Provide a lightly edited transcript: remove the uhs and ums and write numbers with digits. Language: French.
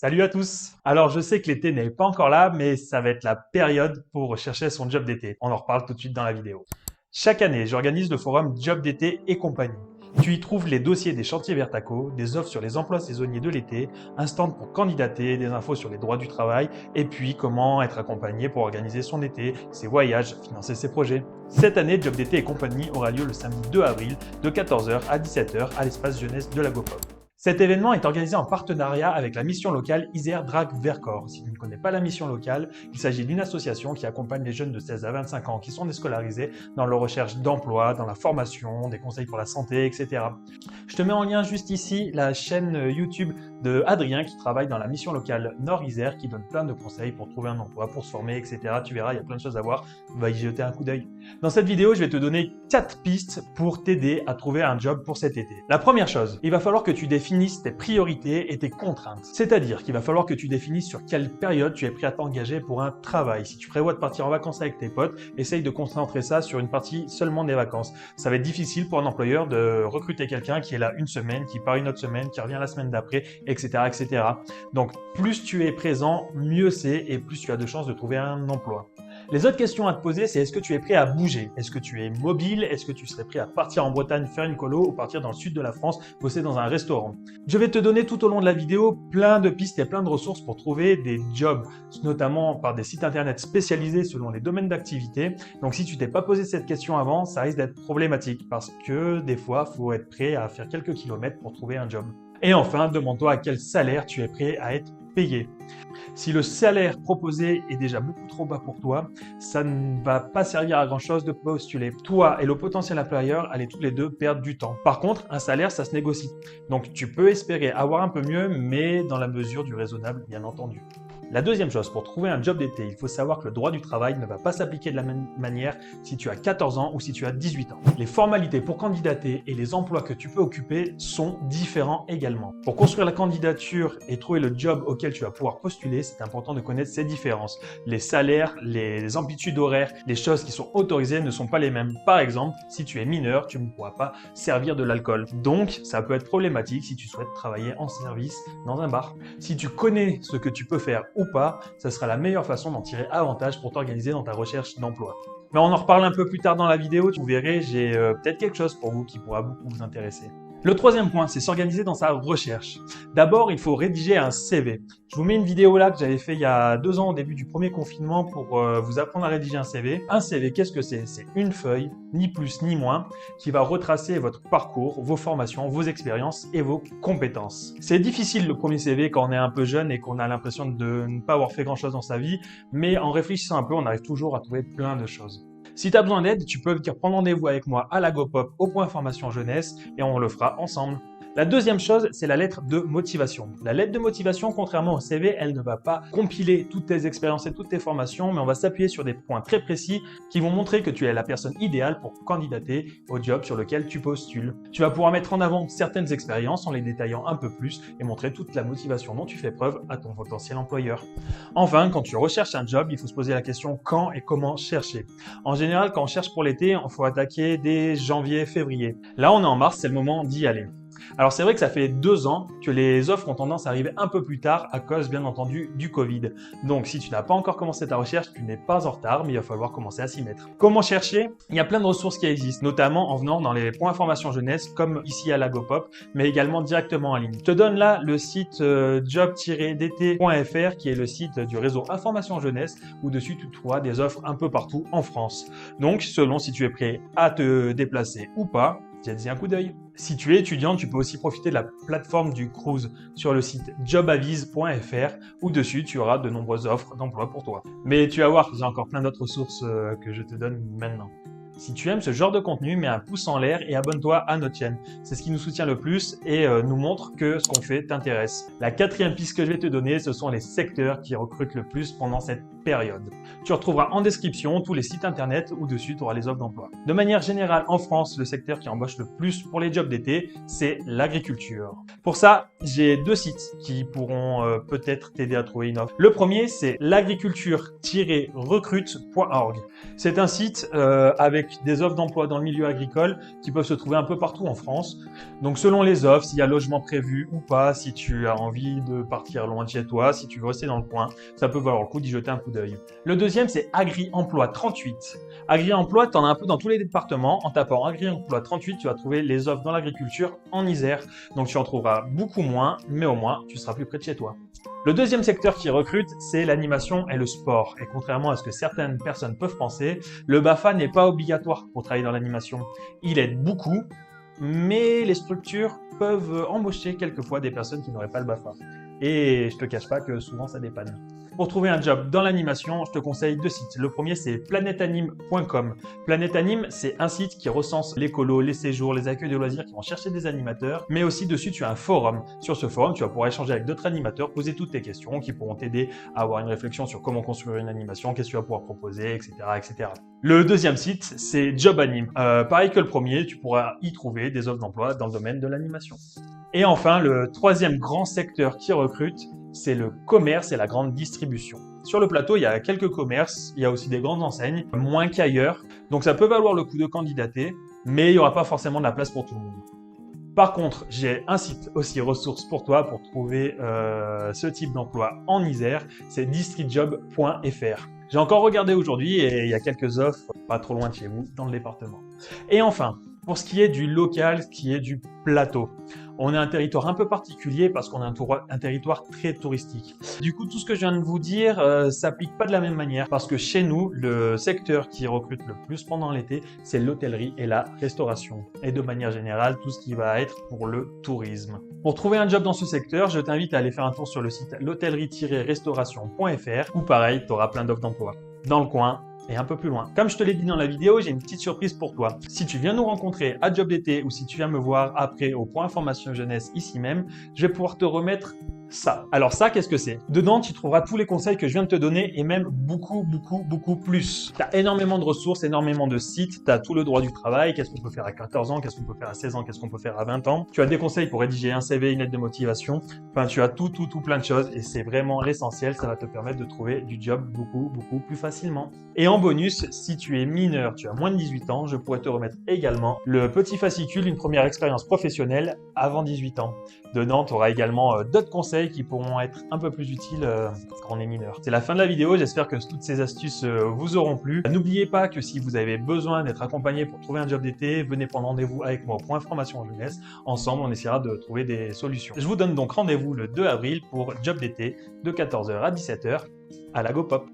Salut à tous! Alors je sais que l'été n'est pas encore là, mais ça va être la période pour rechercher son job d'été. On en reparle tout de suite dans la vidéo. Chaque année, j'organise le forum Job d'été et compagnie. Tu y trouves les dossiers des chantiers Vertaco, des offres sur les emplois saisonniers de l'été, un stand pour candidater, des infos sur les droits du travail, et puis comment être accompagné pour organiser son été, ses voyages, financer ses projets. Cette année, Job d'été et compagnie aura lieu le samedi 2 avril de 14h à 17h à l'espace jeunesse de la GoPop. Cet événement est organisé en partenariat avec la mission locale Isère Drag Vercors. Si tu ne connais pas la mission locale, il s'agit d'une association qui accompagne les jeunes de 16 à 25 ans qui sont déscolarisés dans leur recherche d'emploi, dans la formation, des conseils pour la santé, etc. Je te mets en lien juste ici la chaîne YouTube de Adrien qui travaille dans la mission locale Nord-Isère qui donne plein de conseils pour trouver un emploi, pour se former, etc. Tu verras, il y a plein de choses à voir. Va y jeter un coup d'œil. Dans cette vidéo, je vais te donner 4 pistes pour t'aider à trouver un job pour cet été. La première chose, il va falloir que tu définisses tes priorités et tes contraintes. C'est-à-dire qu'il va falloir que tu définisses sur quelle période tu es prêt à t'engager pour un travail. Si tu prévois de partir en vacances avec tes potes, essaye de concentrer ça sur une partie seulement des vacances. Ça va être difficile pour un employeur de recruter quelqu'un qui est là une semaine, qui part une autre semaine, qui revient la semaine d'après, etc., etc. Donc, plus tu es présent, mieux c'est et plus tu as de chances de trouver un emploi. Les autres questions à te poser, c'est est-ce que tu es prêt à bouger? Est-ce que tu es mobile? Est-ce que tu serais prêt à partir en Bretagne faire une colo ou partir dans le sud de la France bosser dans un restaurant? Je vais te donner tout au long de la vidéo plein de pistes et plein de ressources pour trouver des jobs, notamment par des sites internet spécialisés selon les domaines d'activité. Donc si tu t'es pas posé cette question avant, ça risque d'être problématique parce que des fois, il faut être prêt à faire quelques kilomètres pour trouver un job. Et enfin, demande-toi à quel salaire tu es prêt à être payé. Si le salaire proposé est déjà beaucoup trop bas pour toi, ça ne va pas servir à grand chose de postuler. Toi et le potentiel employeur allez tous les deux perdre du temps. Par contre, un salaire, ça se négocie. Donc tu peux espérer avoir un peu mieux, mais dans la mesure du raisonnable, bien entendu. La deuxième chose, pour trouver un job d'été, il faut savoir que le droit du travail ne va pas s'appliquer de la même manière si tu as 14 ans ou si tu as 18 ans. Les formalités pour candidater et les emplois que tu peux occuper sont différents également. Pour construire la candidature et trouver le job auquel tu vas pouvoir postuler, c'est important de connaître ces différences. Les salaires, les amplitudes horaires, les choses qui sont autorisées ne sont pas les mêmes. Par exemple, si tu es mineur, tu ne pourras pas servir de l'alcool. Donc, ça peut être problématique si tu souhaites travailler en service dans un bar. Si tu connais ce que tu peux faire ou pas, ça sera la meilleure façon d'en tirer avantage pour t'organiser dans ta recherche d'emploi. Mais on en reparle un peu plus tard dans la vidéo, vous verrez, j'ai peut-être quelque chose pour vous qui pourra beaucoup vous intéresser. Le troisième point, c'est s'organiser dans sa recherche. D'abord, il faut rédiger un CV. Je vous mets une vidéo là que j'avais fait il y a 2 ans au début du premier confinement pour vous apprendre à rédiger un CV. Un CV, qu'est-ce que c'est? C'est une feuille, ni plus ni moins, qui va retracer votre parcours, vos formations, vos expériences et vos compétences. C'est difficile le premier CV quand on est un peu jeune et qu'on a l'impression de ne pas avoir fait grand-chose dans sa vie, mais en réfléchissant un peu, on arrive toujours à trouver plein de choses. Si tu as besoin d'aide, tu peux venir prendre rendez-vous avec moi à la GoPop au point formation jeunesse et on le fera ensemble. La deuxième chose, c'est la lettre de motivation. La lettre de motivation, contrairement au CV, elle ne va pas compiler toutes tes expériences et toutes tes formations, mais on va s'appuyer sur des points très précis qui vont montrer que tu es la personne idéale pour candidater au job sur lequel tu postules. Tu vas pouvoir mettre en avant certaines expériences en les détaillant un peu plus et montrer toute la motivation dont tu fais preuve à ton potentiel employeur. Enfin, quand tu recherches un job, il faut se poser la question quand et comment chercher. En général, quand on cherche pour l'été, il faut attaquer dès janvier, février. Là, on est en mars, c'est le moment d'y aller. Alors c'est vrai que ça fait 2 ans que les offres ont tendance à arriver un peu plus tard à cause bien entendu du Covid. Donc si tu n'as pas encore commencé ta recherche, tu n'es pas en retard, mais il va falloir commencer à s'y mettre. Comment chercher? Il y a plein de ressources qui existent, notamment en venant dans les points information jeunesse comme ici à la GoPop, mais également directement en ligne. Je te donne là le site job-dt.fr qui est le site du réseau Information Jeunesse où dessus tu trouveras des offres un peu partout en France. Donc selon si tu es prêt à te déplacer ou pas, jette-y un coup d'œil. Si tu es étudiant, tu peux aussi profiter de la plateforme du Cruz sur le site jobavise.fr où dessus tu auras de nombreuses offres d'emploi pour toi. Mais tu vas voir, j'ai encore plein d'autres sources que je te donne maintenant. Si tu aimes ce genre de contenu, mets un pouce en l'air et abonne-toi à notre chaîne. C'est ce qui nous soutient le plus et nous montre que ce qu'on fait t'intéresse. La quatrième piste que je vais te donner, ce sont les secteurs qui recrutent le plus pendant cette période. Tu retrouveras en description tous les sites internet où dessus tu auras les offres d'emploi. De manière générale, en France, le secteur qui embauche le plus pour les jobs d'été, c'est l'agriculture. Pour ça, j'ai 2 sites qui pourront peut-être t'aider à trouver une offre. Le premier, c'est l'agriculture-recrute.org. C'est un site avec avec des offres d'emploi dans le milieu agricole qui peuvent se trouver un peu partout en France. Donc selon les offres, s'il y a logement prévu ou pas, si tu as envie de partir loin de chez toi, si tu veux rester dans le coin, ça peut valoir le coup d'y jeter un coup d'œil. Le deuxième, c'est Agri-Emploi 38. Agri-Emploi, tu en as un peu dans tous les départements. En tapant Agri-Emploi 38, tu vas trouver les offres dans l'agriculture en Isère. Donc tu en trouveras beaucoup moins, mais au moins tu seras plus près de chez toi. Le deuxième secteur qui recrute, c'est l'animation et le sport. Et contrairement à ce que certaines personnes peuvent penser, le BAFA n'est pas obligatoire pour travailler dans l'animation. Il aide beaucoup, mais les structures peuvent embaucher quelquefois des personnes qui n'auraient pas le BAFA. Et je te cache pas que souvent ça dépanne. Pour trouver un job dans l'animation, je te conseille 2 sites. Le premier, c'est planetanime.com. Planetanime, c'est un site qui recense les colos, les séjours, les accueils de loisirs qui vont chercher des animateurs. Mais aussi dessus, tu as un forum. Sur ce forum, tu vas pouvoir échanger avec d'autres animateurs, poser toutes tes questions qui pourront t'aider à avoir une réflexion sur comment construire une animation, qu'est-ce que tu vas pouvoir proposer, etc., etc. Le deuxième site, c'est Jobanime. Pareil que le premier, tu pourras y trouver des offres d'emploi dans le domaine de l'animation. Et enfin, le troisième grand secteur qui recrute, c'est le commerce et la grande distribution. Sur le plateau, il y a quelques commerces, il y a aussi des grandes enseignes, moins qu'ailleurs. Donc ça peut valoir le coup de candidater, mais il n'y aura pas forcément de la place pour tout le monde. Par contre, j'ai un site aussi ressource pour toi pour trouver ce type d'emploi en Isère, c'est districtjob.fr. J'ai encore regardé aujourd'hui et il y a quelques offres pas trop loin de chez vous dans le département. Et enfin, pour ce qui est du local, ce qui est du plateau, on est un territoire un peu particulier parce qu'on est un territoire très touristique. Du coup, tout ce que je viens de vous dire s'applique pas de la même manière parce que chez nous, le secteur qui recrute le plus pendant l'été, c'est l'hôtellerie et la restauration. Et de manière générale, tout ce qui va être pour le tourisme. Pour trouver un job dans ce secteur, je t'invite à aller faire un tour sur le site l'hôtellerie-restauration.fr où pareil, tu auras plein d'offres d'emploi. Dans le coin, et un peu plus loin. Comme je te l'ai dit dans la vidéo, j'ai une petite surprise pour toi. Si tu viens nous rencontrer à Job d'été ou si tu viens me voir après au point information jeunesse ici même, je vais pouvoir te remettre ça. Alors ça, qu'est-ce que c'est? Dedans, tu trouveras tous les conseils que je viens de te donner et même beaucoup plus. Tu as énormément de ressources, énormément de sites, tu as tout le droit du travail, qu'est-ce qu'on peut faire à 14 ans, qu'est-ce qu'on peut faire à 16 ans, qu'est-ce qu'on peut faire à 20 ans. Tu as des conseils pour rédiger un CV, une lettre de motivation. Enfin, tu as tout plein de choses et c'est vraiment l'essentiel. Ça va te permettre de trouver du job beaucoup plus facilement. Et en bonus, si tu es mineur, tu as moins de 18 ans, je pourrais te remettre également le petit fascicule, une première expérience professionnelle avant 18 ans. Dedans, tu auras également d'autres conseils qui pourront être un peu plus utiles quand on est mineur. C'est la fin de la vidéo, j'espère que toutes ces astuces vous auront plu. N'oubliez pas que si vous avez besoin d'être accompagné pour trouver un job d'été, venez prendre rendez-vous avec moi au point formation jeunesse. Ensemble, on essaiera de trouver des solutions. Je vous donne donc rendez-vous le 2 avril pour job d'été de 14h à 17h à la GoPop.